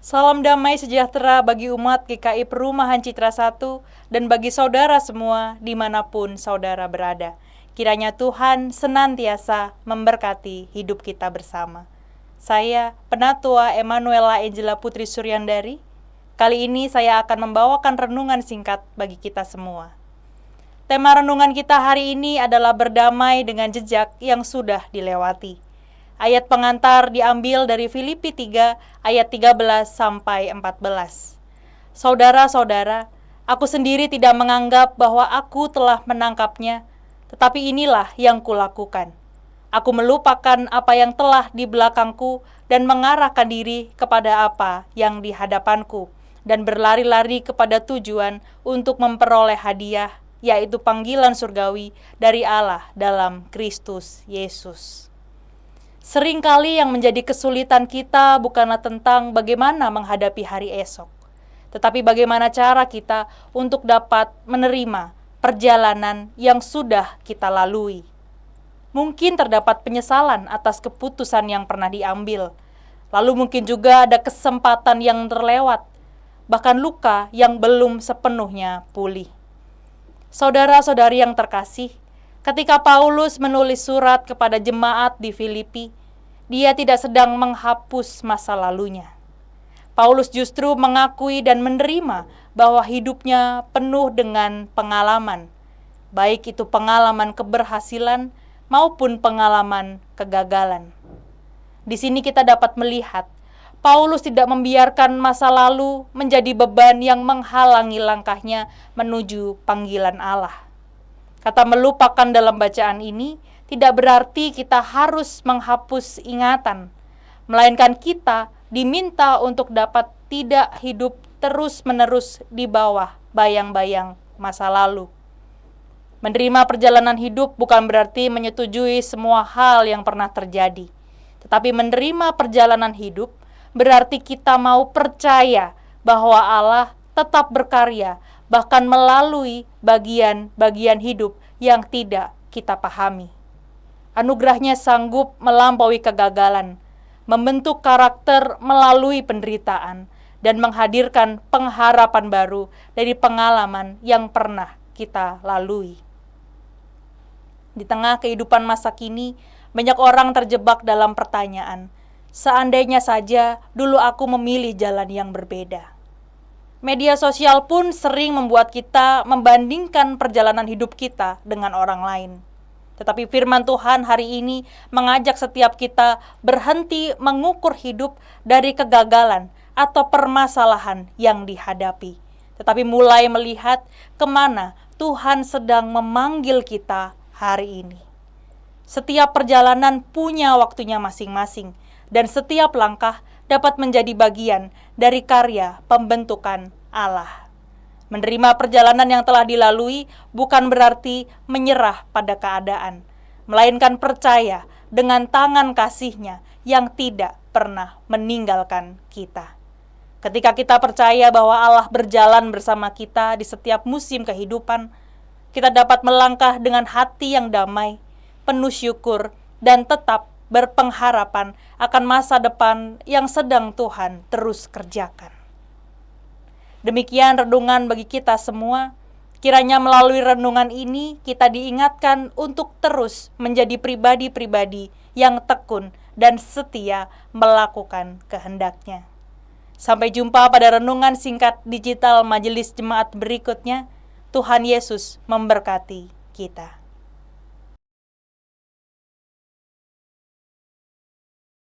Salam damai sejahtera bagi umat GKI Perumahan Citra 1 dan bagi saudara semua dimanapun saudara berada. Kiranya Tuhan senantiasa memberkati hidup kita bersama. Saya, Penatua Emanuela Angela Putri Suryandari. Kali ini saya akan membawakan renungan singkat bagi kita semua. Tema renungan kita hari ini adalah berdamai dengan jejak yang sudah dilewati. Ayat pengantar diambil dari Filipi 3 ayat 13 sampai 14. Saudara-saudara, aku sendiri tidak menganggap bahwa aku telah menangkapnya, tetapi inilah yang kulakukan. Aku melupakan apa yang telah di belakangku dan mengarahkan diri kepada apa yang di hadapanku, dan berlari-lari kepada tujuan untuk memperoleh hadiah, yaitu panggilan surgawi dari Allah dalam Kristus Yesus. Seringkali yang menjadi kesulitan kita bukanlah tentang bagaimana menghadapi hari esok, tetapi bagaimana cara kita untuk dapat menerima perjalanan yang sudah kita lalui. Mungkin terdapat penyesalan atas keputusan yang pernah diambil, lalu mungkin juga ada kesempatan yang terlewat, bahkan luka yang belum sepenuhnya pulih. Saudara-saudari yang terkasih, ketika Paulus menulis surat kepada jemaat di Filipi, dia tidak sedang menghapus masa lalunya. Paulus justru mengakui dan menerima bahwa hidupnya penuh dengan pengalaman, baik itu pengalaman keberhasilan maupun pengalaman kegagalan. Di sini kita dapat melihat Paulus tidak membiarkan masa lalu menjadi beban yang menghalangi langkahnya menuju panggilan Allah. Kata melupakan dalam bacaan ini tidak berarti kita harus menghapus ingatan, melainkan kita diminta untuk dapat tidak hidup terus-menerus di bawah bayang-bayang masa lalu. Menerima perjalanan hidup bukan berarti menyetujui semua hal yang pernah terjadi, tetapi menerima perjalanan hidup berarti kita mau percaya bahwa Allah tetap berkarya, bahkan melalui bagian-bagian hidup yang tidak kita pahami. Anugerahnya sanggup melampaui kegagalan, membentuk karakter melalui penderitaan, dan menghadirkan pengharapan baru dari pengalaman yang pernah kita lalui. Di tengah kehidupan masa kini, banyak orang terjebak dalam pertanyaan, seandainya saja dulu aku memilih jalan yang berbeda. Media sosial pun sering membuat kita membandingkan perjalanan hidup kita dengan orang lain. Tetapi firman Tuhan hari ini mengajak setiap kita berhenti mengukur hidup dari kegagalan atau permasalahan yang dihadapi, tetapi mulai melihat kemana Tuhan sedang memanggil kita hari ini. Setiap perjalanan punya waktunya masing-masing, dan setiap langkah dapat menjadi bagian dari karya pembentukan Allah. Menerima perjalanan yang telah dilalui bukan berarti menyerah pada keadaan, melainkan percaya dengan tangan kasih-Nya yang tidak pernah meninggalkan kita. Ketika kita percaya bahwa Allah berjalan bersama kita di setiap musim kehidupan, kita dapat melangkah dengan hati yang damai, penuh syukur, dan tetap berpengharapan akan masa depan yang sedang Tuhan terus kerjakan. Demikian renungan bagi kita semua. Kiranya melalui renungan ini kita diingatkan untuk terus menjadi pribadi-pribadi yang tekun dan setia melakukan kehendak-Nya. Sampai jumpa pada renungan singkat digital Majelis Jemaat berikutnya. Tuhan Yesus memberkati kita.